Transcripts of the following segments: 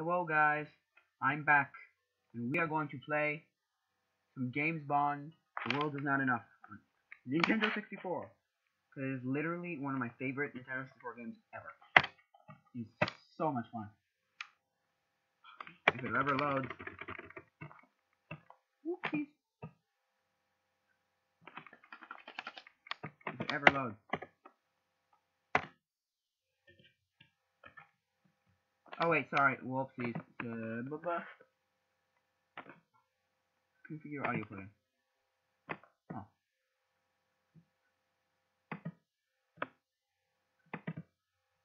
Hello guys, I'm back, and we are going to play some James Bond, The World Is Not Enough, on Nintendo 64, because it is literally one of my favorite Nintendo 64 games ever. It's so much fun. If it ever loads. Whoopsies. If it ever loads. Oh wait, sorry, whoopsies. Configure audio play. Oh.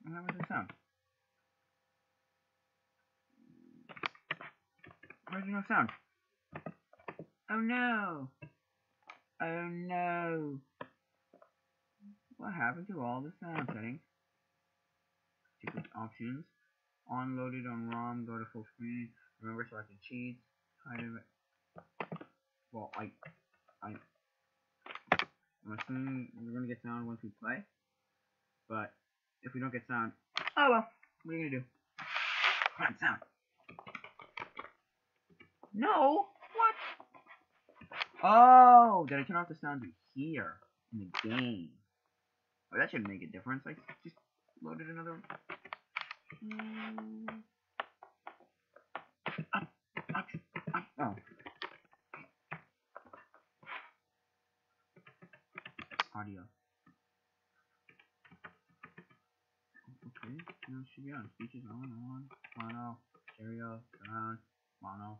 What happened to the sound? Why is there no sound? Oh no! Oh no! What happened to all the sound settings? Secret options. Unloaded on ROM, go to full screen. Remember selected cheats. Hide it. Well, I'm assuming we're gonna get sound once we play. But if we don't get sound, oh well. What are you gonna do? Find sound. No. What? Oh, did I turn off the sound here in the game? Oh, that shouldn't make a difference. I just loaded another one. Oh. Audio. Okay, now it should be on. Speeches on, mono, stereo, surround, mono.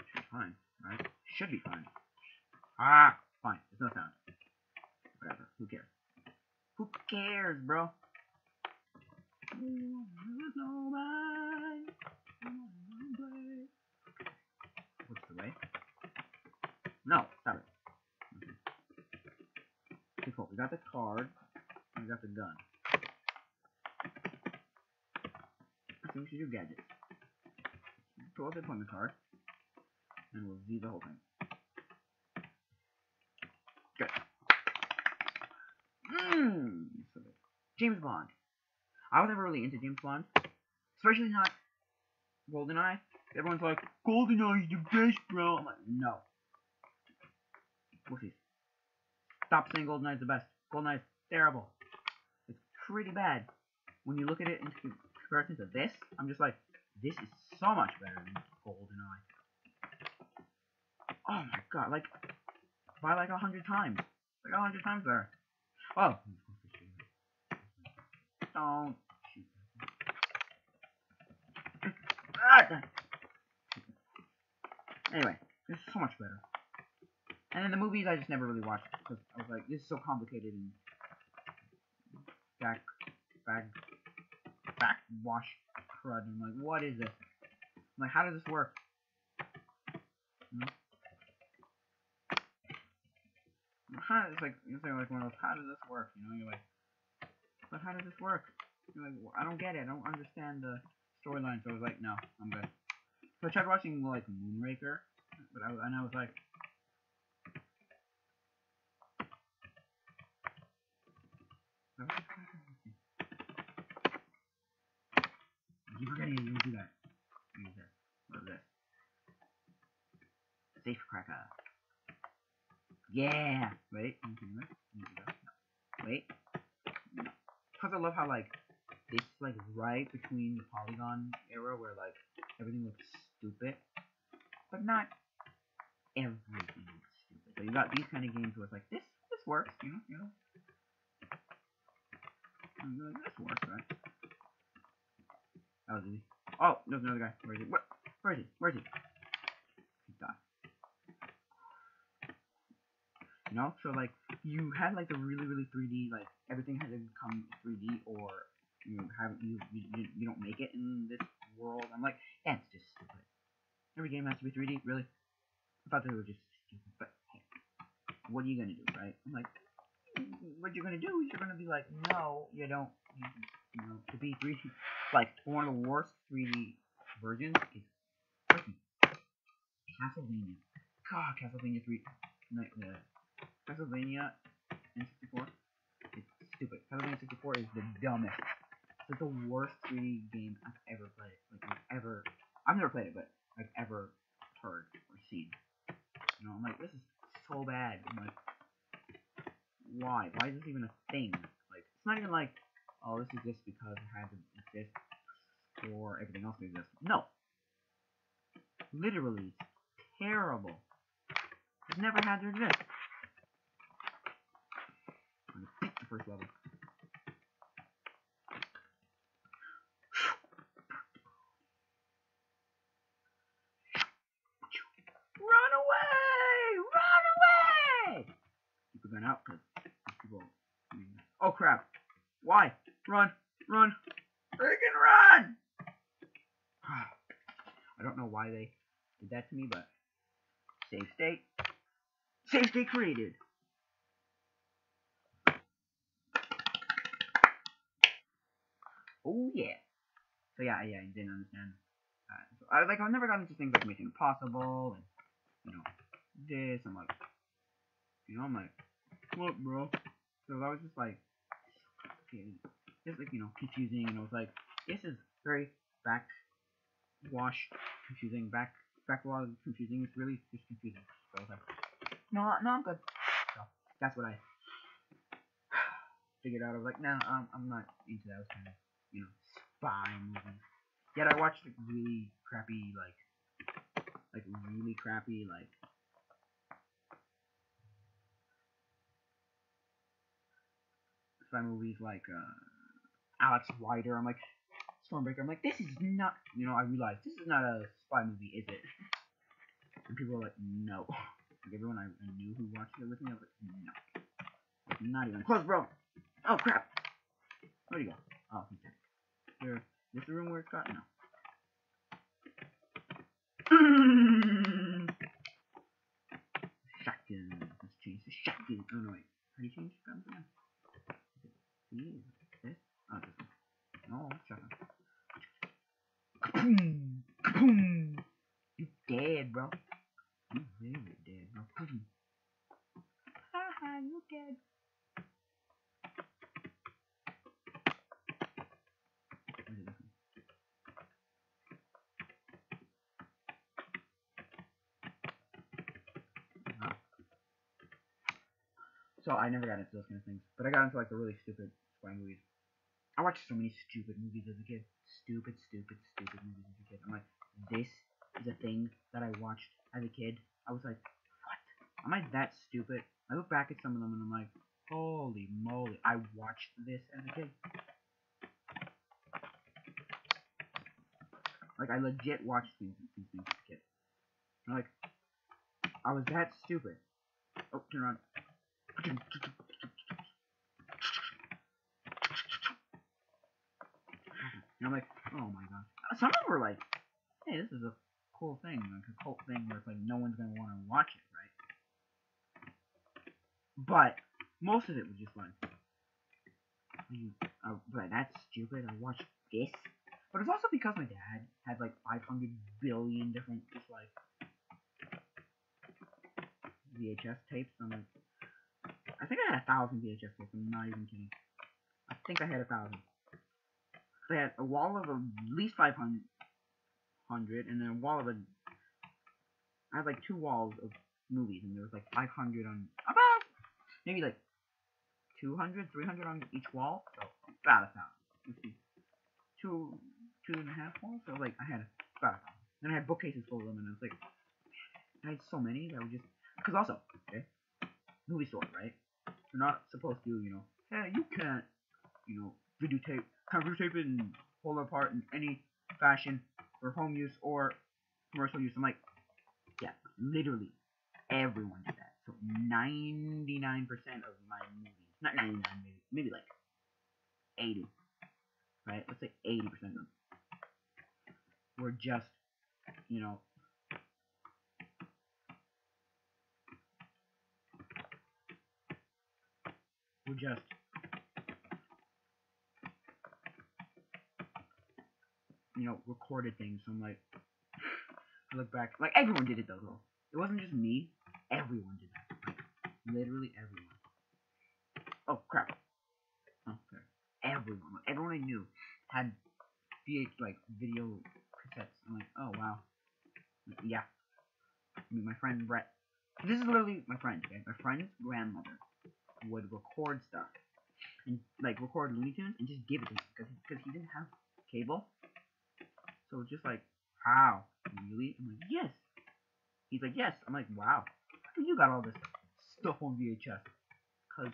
Should be fine, right? Should be fine. Ah, fine. There's no sound. Whatever. Who cares? Who cares, bro? What's the way? No, stop it. Okay, cool. We got the card. We got the gun. I think we should do gadgets. Pull up the appointment card. And we'll Z the whole thing. Good. James Bond. I was never really into James Bond. Especially not GoldenEye. Everyone's like, GoldenEye is the best, bro. I'm like, no. Whoopsies. Stop saying GoldenEye is the best. GoldenEye is terrible. It's pretty bad. When you look at it in comparison to this, I'm just like, this is so much better than GoldenEye. Oh my god, like, by like 100 times. Like 100 times better. Oh. Don't shoot. Anyway, this is so much better. And in the movies, I just never really watched because I was like, this is so complicated and backwash crud. I'm like, what is this? I'm like, how does this work? It's like one of those, how does this work? You know, you're like, but how does this work? You're like, well, I don't get it. I don't understand the storyline. So I was like, no, I'm good. So I tried watching like Moonraker, but I was like, I keep forgetting you do that. Use this. What is this? Safe cracker. Yeah. Wait. Wait. No. Because I love how like it's like right between the polygon era where like everything looks stupid, but not everything looks stupid. So you got these kind of games where it's like this works, you know. And you're like, this works, right? That was easy. Oh, there's another guy. Where is he? Where is he? Where is he? He died. You know, so like you had like the really 3D, like everything had to become 3D, or you don't make it in this world. I'm like, that's just stupid. Every game has to be 3D, really? I thought they were just stupid, but hey, what are you gonna do, right? I'm like, what you're gonna do is you're gonna be like, no, you don't. You know, to be 3D, like one of the worst 3D versions is freaking Castlevania. God, Castlevania 3, Castlevania N64. It's stupid. N64 is the dumbest. It's like the worst 3D game I've ever played. Like I've never played it, but I've ever heard or seen. You know, I'm like, this is so bad. I'm like, why? Why is this even a thing? Like, it's not even like, oh, this is just because it had to exist for everything else to exist. No. Literally, it's terrible. It never had to exist. I'm gonna pick the first level. Run away! Run away! Keep going out because people. Oh crap! Why? Run! Run! Freaking run! I don't know why they did that to me, but save state. Save state created. Oh yeah. So yeah, I didn't understand. So I've never gotten into things like Mission Impossible and this. I'm like, I'm like, what, bro? So I was just like, just like confusing, and I was like, this is very backwash, confusing, backlog, confusing. It's really just confusing. So I was like, no, I'm good. So that's what I figured out. I was like, no, I'm not into those kind of spy movies. Yet I watched like really crappy spy movies like Alex Rider. I'm like Stormbreaker. I'm like, this is not. I realized this is not a spy movie, is it? And people were like, no. Like everyone I knew who watched it with me, I was like, no. Like, not even close, bro. Oh crap. Where'd he go? Oh, he's dead. Here, is this the room where it's got? No. Shotgun. Let's change the shotgun. Oh no, wait. How do you change guns again? This? Oh, this one. No, shotgun. Kaboom! Kaboom! You dead, bro. You very dead, bro. Kaboom. Haha, you dead. Where's this one? So I never got into those kind of things, but I got into like the really stupid spy movies. I watched so many stupid movies as a kid. Stupid movies as a kid. I'm like, this is a thing that I watched as a kid. I was like, what? Am I that stupid? I look back at some of them and I'm like, holy moly, I watched this as a kid. Like, I legit watched these things as a kid. I'm like, I was that stupid. Oh, turn around. And I'm like, oh my gosh. Some of them were like, hey, this is a cool thing, like a cult thing where it's like no one's gonna want to watch it, right? But most of it was just like, like that's stupid. I watched this, but it's also because my dad had like 500 billion different just like VHS tapes. I'm like, I think I had 1,000 VHS tapes. I'm not even kidding. I think I had 1,000. They had a wall of at least 500, and then a wall of I had like 2 walls of movies, and there was like 500 on about maybe like 200, 300 on each wall, so about 1,000. Let's see, two and a half walls, so like I had about 1,000. Then I had bookcases full of them, and I was like, I had so many that were just because also, okay, movie store, right? You're not supposed to, hey, you can't, videotape it and pull it apart in any fashion for home use or commercial use. I'm like, yeah, literally everyone did that. So 99% of my movies, not 99, maybe like 80, right? Let's say 80% of them were just, were just recorded things. So I'm like, I look back, like everyone did it though. It wasn't just me. Everyone did that. Like, literally everyone. Oh crap. Oh, everyone. Like, everyone I knew had like video cassettes. I'm like, oh wow, yeah. I mean, my friend Brett. This is literally my friend. Okay, my friend's grandmother would record stuff and like record Looney Tunes and just give it to him because he didn't have cable. So it's just like, how? Really? I'm like, yes. He's like, yes. I'm like, wow. How come you got all this stuff on VHS? Because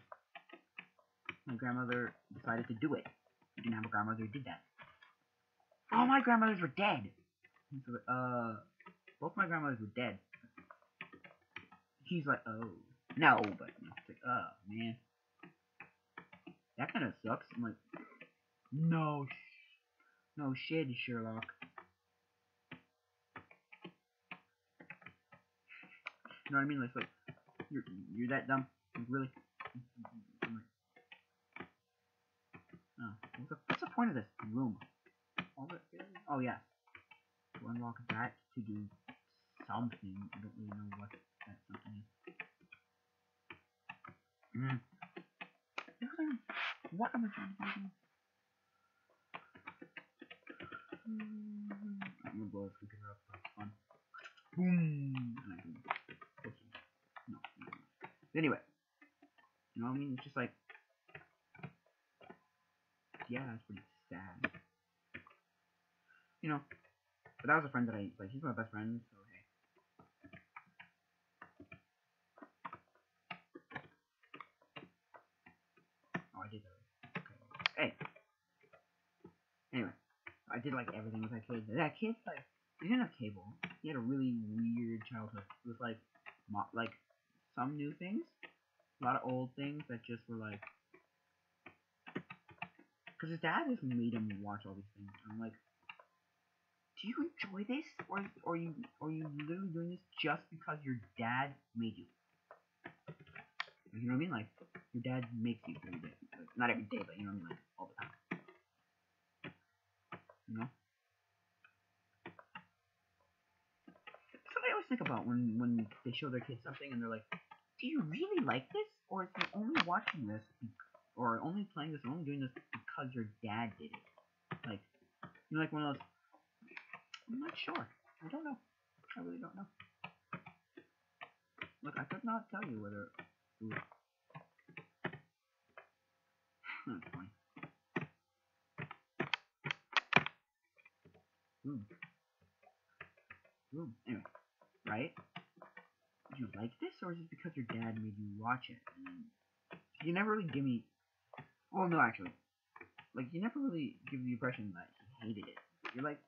my grandmother decided to do it. We didn't have a grandmother who did that. All my grandmothers were dead. So, both my grandmothers were dead. He's like, oh, no, but it's like, oh, man. That kind of sucks. I'm like, no shit, Sherlock. You know what I mean? Like you're that dumb? Like, really? I'm like, oh, what's the point of this room? Oh yeah, to unlock that to do something. I don't really know what that something is. What am I trying to do? I'm gonna blow this computer up. That's fun. Boom. And I can push it. No. Anyway, you know what I mean? It's just like, yeah, that's pretty sad. You know, but that was a friend that I like. He's my best friend, so hey. Oh, I did that. Okay. Hey. Anyway, I did like everything with that kid. That kid, like, he didn't have cable. He had a really weird childhood. It was like some new things, a lot of old things that just were like, because his dad just made him watch all these things. And I'm like, do you enjoy this, or are you literally doing this just because your dad made you? You know what I mean? Like, your dad makes you every day. Like, not every day, but you know what I mean? Like, all the time. You know? That's what I always think about when they show their kids something and they're like, do you really like this? Or is he only watching this, or only playing this, or only doing this because your dad did it? Like, you know, like one of those, I'm not sure. I don't know. I really don't know. Look, I could not tell you whether it was... That's funny. Anyway, right? Do you like this, or is it because your dad made you watch it? And you never really give me... Well, no, actually. Like, you never really give the impression that he hated it. You're like,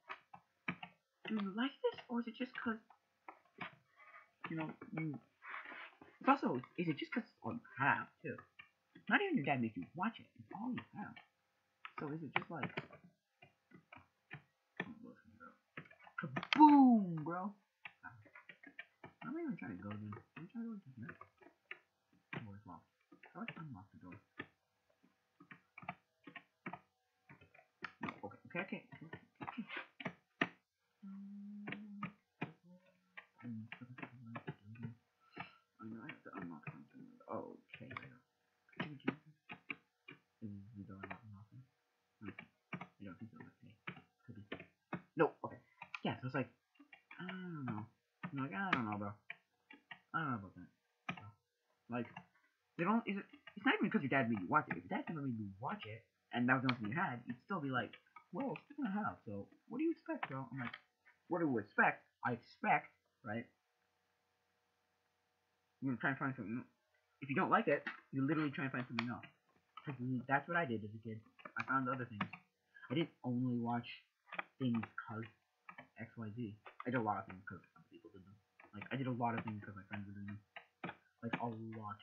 do you like this, or is it just because, you know, you... It's also, is it just because it's all you have, too? Not even your dad makes you watch it. It's all you have. So is it just like... Kaboom, bro! I'm not even trying to go again. I'm trying to go into here. The door is locked. How do I unlock the door? No, okay. I know I have to unlock something. Okay, there we go. Is the door not unlocking? I don't think so. Okay. Could be. No, okay. Yeah, so it's like, I don't know. I'm like, I don't know, bro. I don't know about that. So, like, it's not even because your dad made you watch it. If your dad never made you watch it, and that was the only thing you had, you'd still be like, well, it's still in the house, so what do you expect, bro? I'm like, what do you expect? I expect, right? You're gonna try and find something. If you don't like it, you literally try and find something else. That's what I did as a kid. I found other things. I didn't only watch things because XYZ. I did a lot of things because other people did them. Like, I did a lot of things because my friends were doing them. Like, a lot.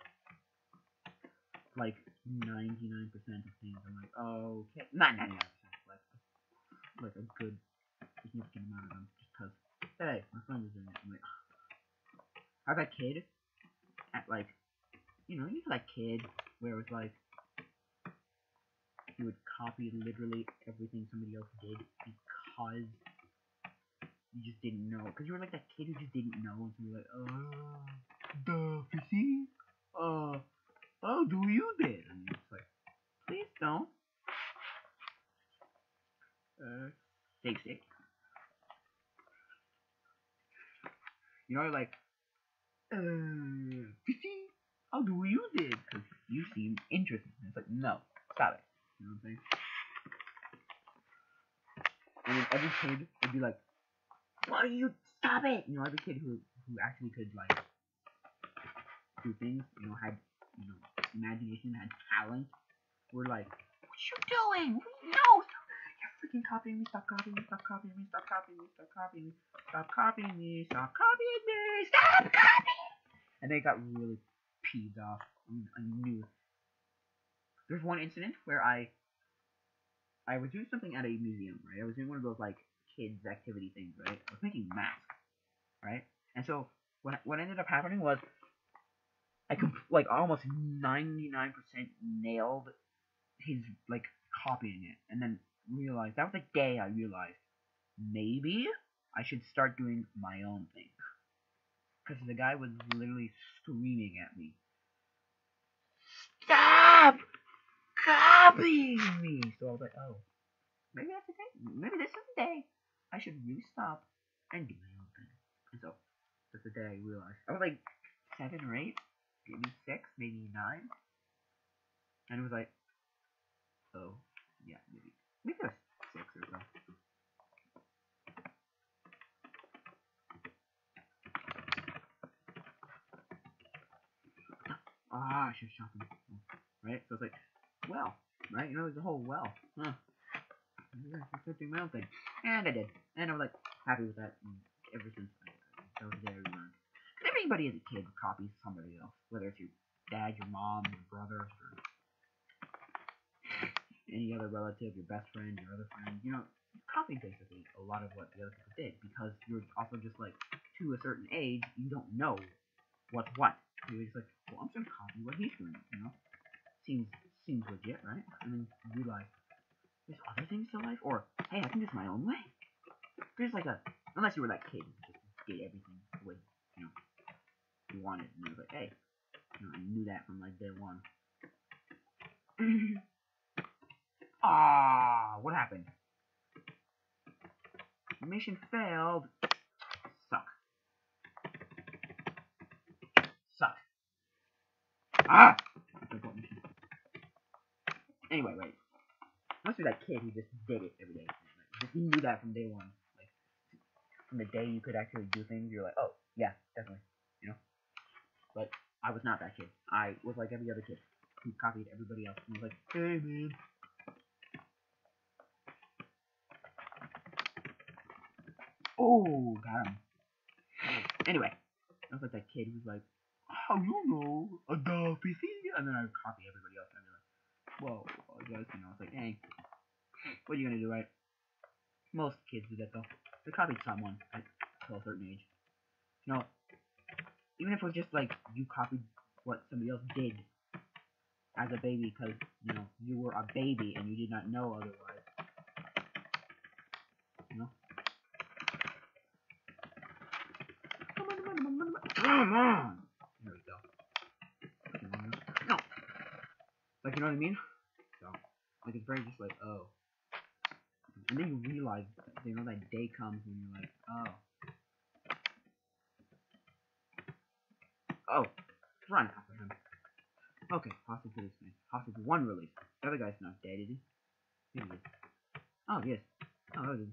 Like, 99% of things. I'm like, okay. Not 99%, like a good significant amount of them. Just because, hey, my friend was doing it. I'm like, I was that kid at, like, you know that kid where it was like, you would copy literally everything somebody else did because you just didn't know. Because you were like that kid who just didn't know, and so you're like, duh, you see? Oh, do you did? And you're just like, please don't. stay sick. You know, like, how do you use it? Because you seem interested. And it's like, no, stop it. You know what I'm saying? And then every kid would be like, why do you stop it? You know, every kid who actually could, like, do things, you know, had, you know, imagination, had talent, were like, what you doing? No! You're freaking copying me, stop copying me, stop copying me, stop copying me, stop copying me, stop copying me, stop copying me, stop copying! And they got really peeved off. I knew. There's one incident where I was doing something at a museum, right? I was doing one of those, like, kids activity things, right? I was making masks, right? And so what ended up happening was I like almost 99% nailed his, like, copying it, and then realized that was the day I realized maybe I should start doing my own thing, because the guy was literally screaming at me, stop copying me. So I was like, oh, maybe that's the day. Maybe this is the day I should really stop and do my own thing. And so that's the day I realized. I was like 7 or 8, maybe 6, maybe 9, and it was like, oh yeah, maybe it was 6 or so. I should shop them. Right? So it's like, well, right? You know, there's a whole well. Huh. I'm doing my own thing. And I did. And I was like, happy with that. And ever since that was the day I learned. Everybody as a kid copies somebody else. Whether it's your dad, your mom, your brother, or any other relative, your best friend, your other friend. You know, you copy basically a lot of what the other people did. Because you're also just like, to a certain age, you don't know what's what. So you're just like, well, I'm just gonna copy what he's doing, you know? Seems legit, right? And then you realize there's other things to life, or hey, I can do this my own way. There's like unless you were that kid who just did everything the way, you know, you wanted, and it was like, hey, you know, I knew that from like day one. What happened? Mission failed. Suck. Anyway, wait. Must be that kid who just did it every day. Like, he knew that from day one. Like, from the day you could actually do things, you're like, oh, yeah, definitely. You know? But I was not that kid. I was like every other kid who copied everybody else. And I was like, hey, man. Oh, got him. Anyway, I was like that kid who's like, how you know a dog PC? And then I would copy everybody else. And I'd be like, whoa, I guess, you know, it's like, hey, what are you gonna do, right? Most kids do that, though. They copied someone at a certain age. You know, even if it was just like you copied what somebody else did as a baby because, you know, you were a baby and you did not know otherwise. You know? Come on! There we go. No! Like, you know what I mean? So, like, it's very just like, oh. And then you realize, you know, that day comes when you're like, oh. Oh, run after him. Okay, hostage release, man. Hostage 1 release. The other guy's not dead, is he? Here he is. Oh, yes. Oh, it is.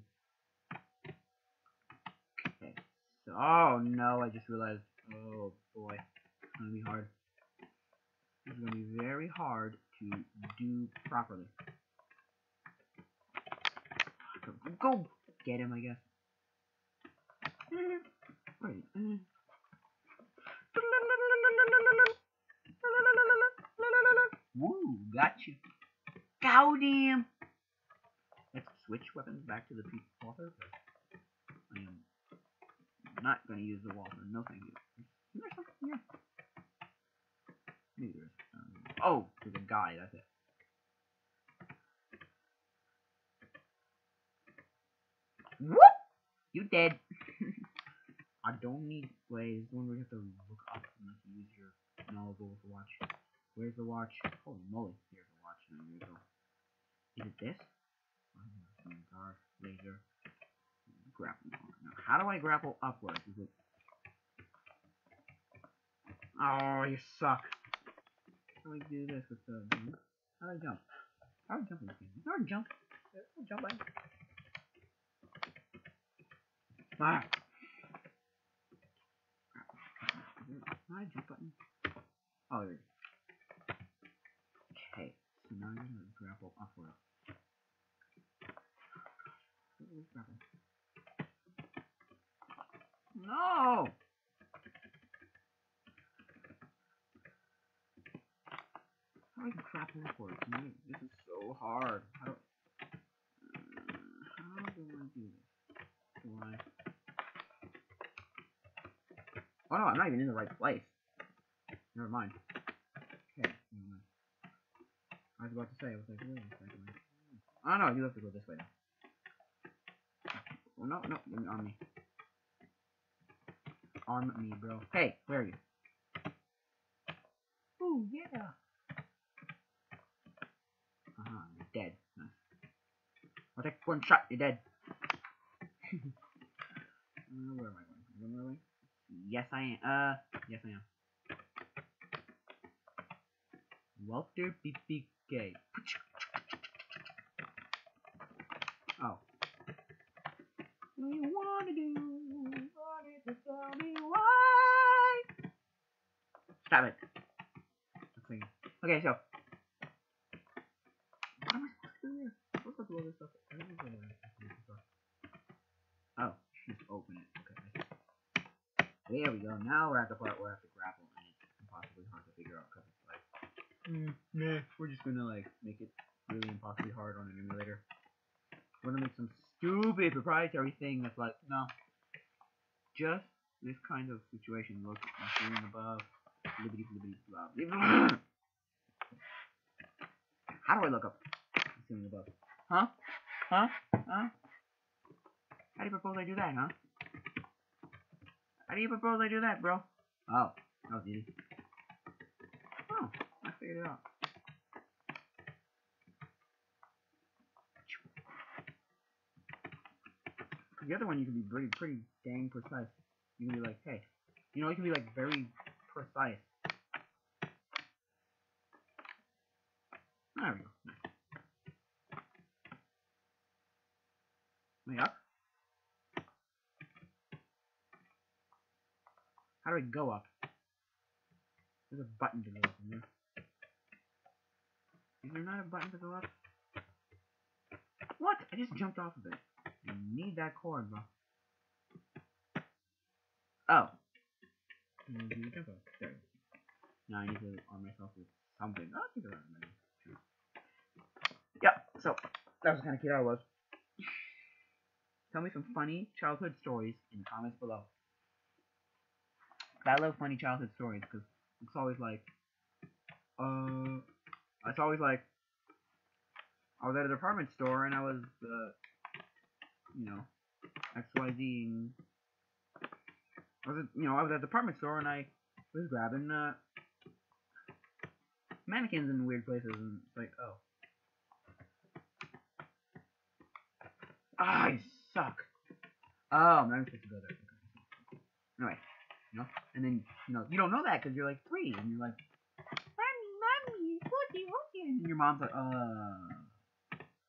Okay. So, oh no, I just realized. Oh boy. It's gonna be hard. It's gonna be very hard to do properly. Go get him, I guess. Wait. Woo, gotcha. Got him. Let's switch weapons back to the Walther. I am not gonna use the Walther. No, thank you. Is there something here? Maybe there's. Oh, there's a guy. That's it. Whoop! You dead. I don't need ways. One where you have to look up unless you use your knowledge with the watch. Where's the watch? Holy moly. Here's the watch. There you go. Is it this? Guard, laser. grapple. Now, how do I grapple upwards? Is it... Oh, you suck. How do I do this with the... How do I jump? How do I jump in this game? Is there a jump? There's a jump button. Ah. Is there not a jump button? Oh, there it is. Okay, so now I'm gonna grapple upward. Grapple. No! How do I grapple upward? This is so hard. How do I do this? Do I... Oh no, I'm not even in the right place. Never mind. Okay, never mind. I was about to say, I was like, wait a second. Oh no, you have to go this way now. Oh no, no, arm me. Arm me, bro. Hey, where are you? Ooh, yeah. You're dead. Nice. I'll take one shot, you're dead. Where am I going? Am I going? Yes, I am. Yes, I am. Walter BBK. Oh. What do you want to do? Wanted to tell me why? Stop it. Okay, so. What am I supposed to do here? I'm supposed to blow this up. I don't know where I'm supposed to do this stuff. Oh, just open it. Okay. There we go. Now we're at the part where I have to grapple, and it's impossibly hard to figure out because it's like, nah, we're just gonna like make it really impossibly hard on an emulator. We're gonna make some stupid proprietary thing that's like, no, just this kind of situation. Look, I'm feeling above. Blibbity blibbity blah. How do I look up? I'm feeling above. Huh? Huh? Huh? How do you propose I do that, huh? How do you propose I do that, bro? Oh, that was easy. Oh, I figured it out. The other one you can be pretty dang precise. You can be like, hey, you can be like very precise. There we go. Nice. Am I up? How do I go up? There's a button to go up in there. Is there not a button to go up? What? I just jumped off of it. I need that cord, bro. Oh. Jump up. There. Now I need to arm myself with something. Oh, I think around maybe. Sure. Yep, so that was the kind of kid I was. Tell me some funny childhood stories in the comments below. I love funny childhood stories because it's always like, I was at a department store and I was, XYZ. I was at a department store and I was grabbing mannequins in weird places, and it's like, oh. Ah, you suck. Oh, I'm supposed to go there. Okay. Anyway, and then, you don't know that because you're like 3, and you're like, Mommy, Wookie, and your mom's like,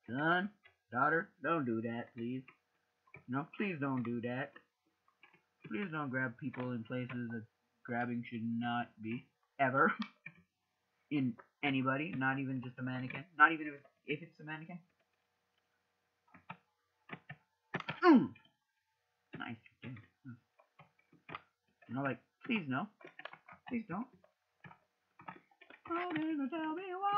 son, daughter, don't do that, please. Please don't do that. Please don't grab people in places that grabbing should not be, ever. In anybody, not even just a mannequin. Not even if it's a mannequin. Nice. Like, please no. Please don't. Oh, then tell me why.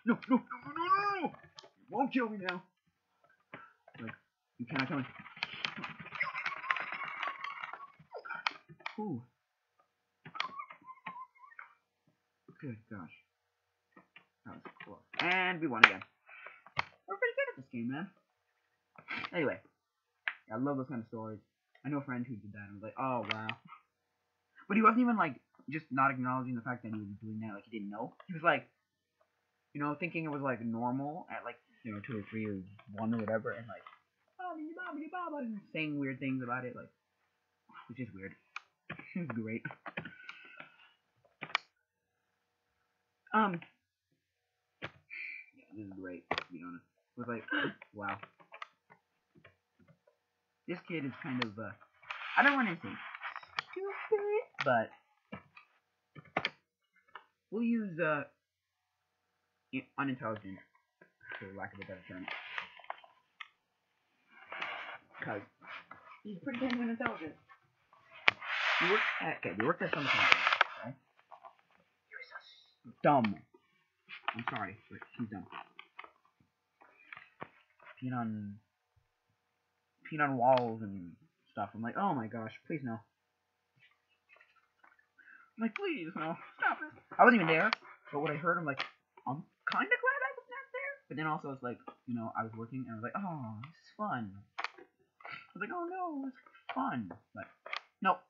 No. You won't kill me now. Like, you cannot kill me. Ooh. Good gosh. That was close. And we won again. We're pretty good at this game, man. Anyway. I love those kind of stories. I know a friend who did that and was like, oh wow. But he wasn't even like just not acknowledging the fact that he was doing that, like he didn't know. He was like, thinking it was like normal at like you know, 2 or 3 or 1 or whatever, and like, and saying weird things about it, like, which is weird. It's great. Yeah, this is great, to be honest. It was like, wow. This kid is kind of, I don't want to say stupid, but we'll use, unintelligent, for lack of a better term. Because he's pretty damn unintelligent. We worked at some company, right? He was so dumb. I'm sorry, but he's dumb. Peeing on walls and stuff. I'm like, oh my gosh, please no. I'm like, please no, stop it. I wasn't even there, but when I heard, I'm like, I'm kind of glad I was not there. But then also it's like, you know, I was working and I was like, oh, this is fun. I was like, oh no, it's fun. But nope.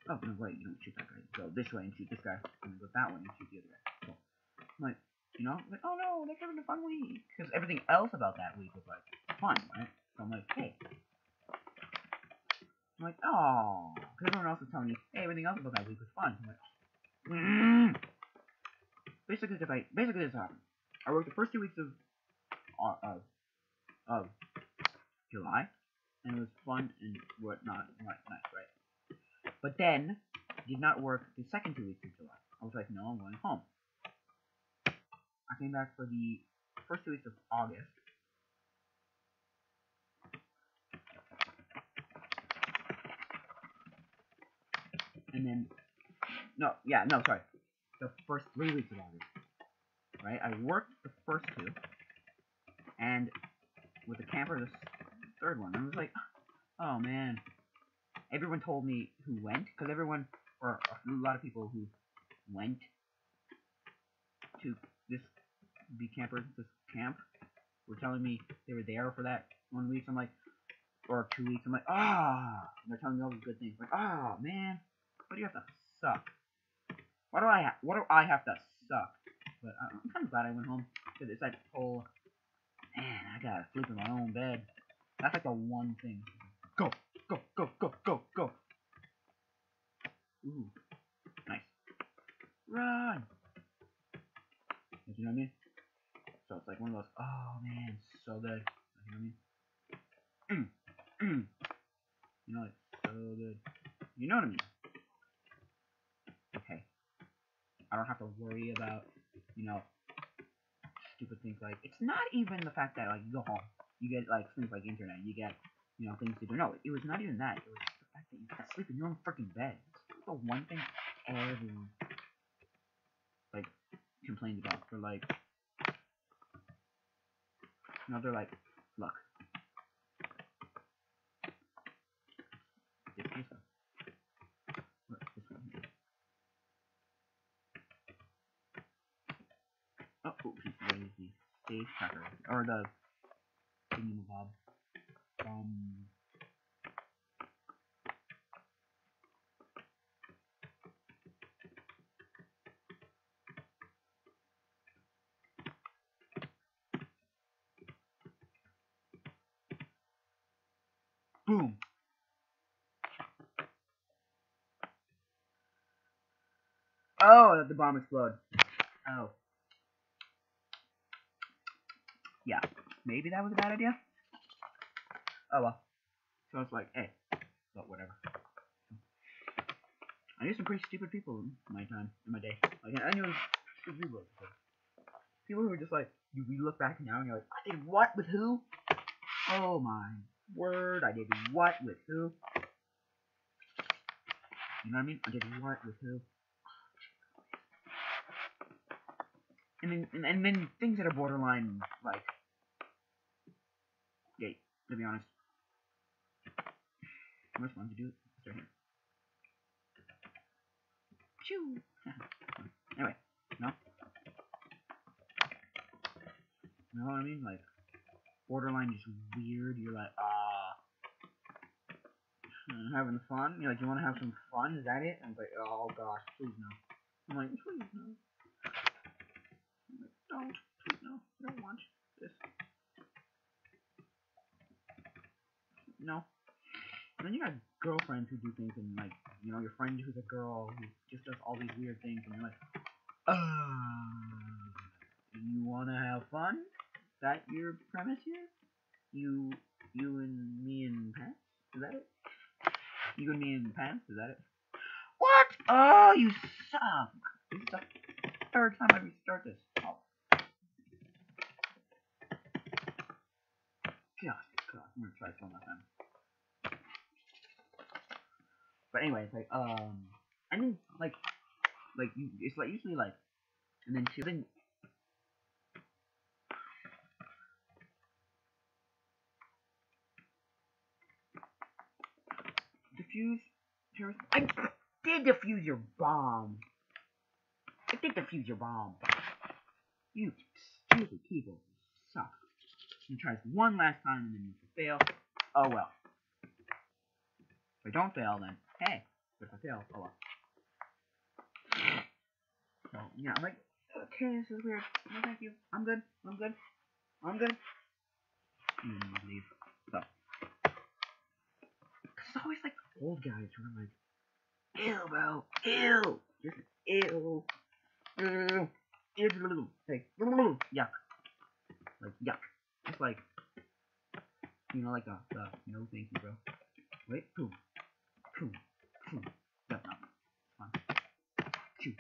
Oh no, wait, you don't shoot that guy. Go this way and shoot this guy, and then go that way and shoot the other guy. So, I'm like, you know, like, oh no, they're having a fun week. Because everything else about that week was like fun, right? So I'm like, hey. I'm like, oh, because everyone else was telling me, hey, everything else about that week was fun. I'm like, basically this happened. I worked the first 2 weeks of July, and it was fun and whatnot, nice, right? But then, did not work the second 2 weeks of July. I was like, no, I'm going home. I came back for the first 2 weeks of August. And then, sorry. The first 3 weeks of August. Right? I worked the first 2. And with the camper, the third one. I was like, oh man. Everyone told me who went, because everyone, or a lot of people who went to this camp, were telling me they were there for that 1 week. So I'm like, or 2 weeks. I'm like, and they're telling me all these good things. Like, man, why do you have to suck? Why do I have to suck? But I'm kind of glad I went home, because it's like whole, man, I gotta sleep in my own bed. That's like the one thing. Go, go, go, go, go, go. Ooh, nice. Run. You know what I mean? So it's like one of those, oh man, so good. You know what I mean? You know, it's so good. You know what I mean? Okay. I don't have to worry about, you know, stupid things like, it's not even the fact that, like, you go home, you get, like, things like internet, you get, you know, things to do. No, it was not even that. It was the fact that you gotta sleep in your own freaking bed. It's the one thing everyone, like, complains about. For, like, you know, they're like, look, it's this one. Look, this one here. Oh, what is the safe tracker? Or the thingamabob. Boom! Oh, the bomb exploded. Oh. Yeah. Maybe that was a bad idea? Oh well. So it's like, hey, but whatever. I knew some pretty stupid people in my day. Like, I knew stupid people. People who were just like, you look back now and you're like, I did what with who? Oh my word, I did what with who? You know what I mean? I did what with who? And then things that are borderline, like, yeah, to be honest. Which one to do? It's right here. Phew! Anyway, no? You know what I mean? Like, borderline just weird. You're like, having fun? You're like, you want to have some fun? Is that it? I'm like, oh gosh, please no. I'm like, please no. Don't. Please, no. I don't want this. No. And then you got girlfriends who do things, and like, you know, your friend who's a girl who just does all these weird things, and you're like, you wanna have fun? Is that your premise here? You and me in pants? Is that it? You and me in pants? Is that it? What? Oh, you suck! This is the third time I restart this. Oh. God, I'm gonna try this one more time. But anyway, it's like, I mean, like you, it's like usually like, and then then defuse terrorist. I did defuse your bomb. I did defuse your bomb. You stupid people suck. You try this one last time and then you fail. Oh well. If I don't fail, then hey. But if I fail, oh well. So yeah, I'm like, okay, this is weird. No, thank you. I'm good. I'm good. I'm good. And then you leave. So, it's always like old guys who are like, ew, bro, ew, just ew, ew, ew, hey, yuck, like yuck, just like, you know, like the no thank you, bro. Wait, boom, boom, boom. That's not fun. Choo.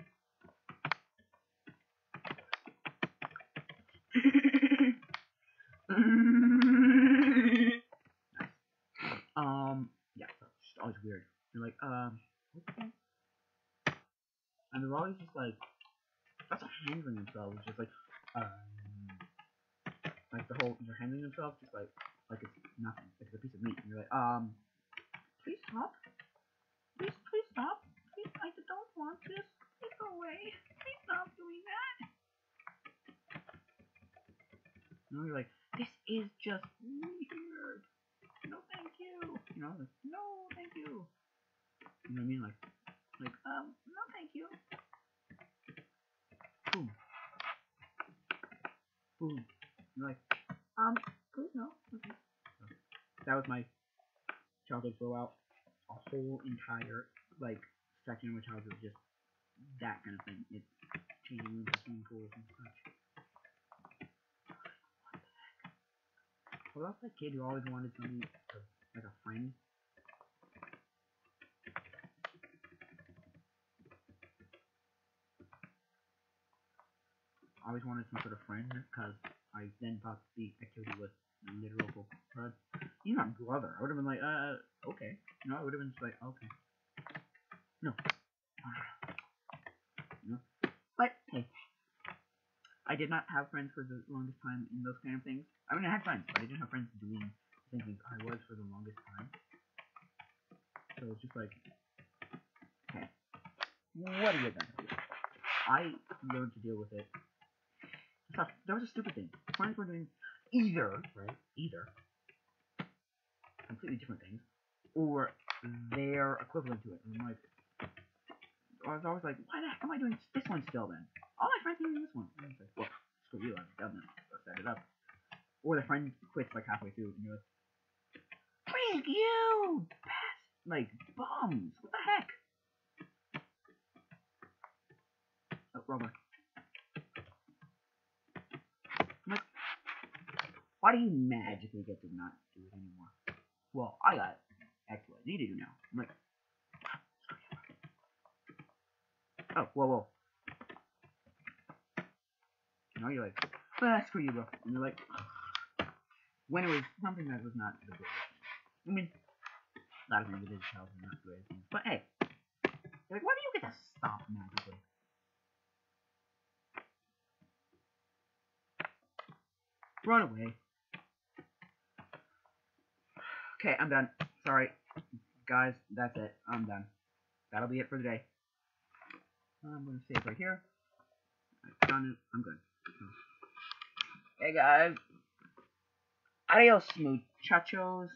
Yeah, so it's just always weird. They're like, okay. And they're always just like, that's not handling themselves, just like the whole, they're handling themselves just like it's nothing, like it's a piece of meat, and you're like, please stop, please stop, please, I don't want this, please go away, please stop doing that. You know, you're like, this is just weird, no thank you, you know, like, no thank you, you know what I mean, like, no thank you, boom, boom, you're like, please no, okay. So, that was my childhood blowout. A whole entire, like, section of my childhood was just that kind of thing. It's changing rooms and swimming pools and such. What about that kid who always wanted something like a friend? I always wanted some sort of friend because I then thought the activity was literal blood. You're my brother. I would have been like, okay. You know, I would have been just like, okay. No. No. But, hey. I did not have friends for the longest time in those kind of things. I mean, I had friends, but I didn't have friends doing the same things I was for the longest time. So it's just like, okay, what are you gonna do? I learned to deal with it. That was a stupid thing. Friends were doing either completely different things, or their equivalent to it. And I'm like, I was always like, why the heck am I doing this one still then? All my friends are doing this one. And it's like, well, screw you, I've done this. Let's set it up. Or the friend quits like halfway through, and you're like, freak you! Like, bums! What the heck? Oh, rubber. I'm like, why do you magically get to not do it anymore? Well, I got actually what I need to do now. I'm like, oh, whoa. You know, you're like, screw you, bro. And you're like, when it was something that was not the greatest. I mean, a lot of things it is child and not great things. But hey, you're like, why do you get to stop magically? Run away. Okay, I'm done. Sorry. Guys, that's it. I'm done. That'll be it for today. I'm going to save right here. I've done it. I'm good. Hey guys. Adios, muchachos.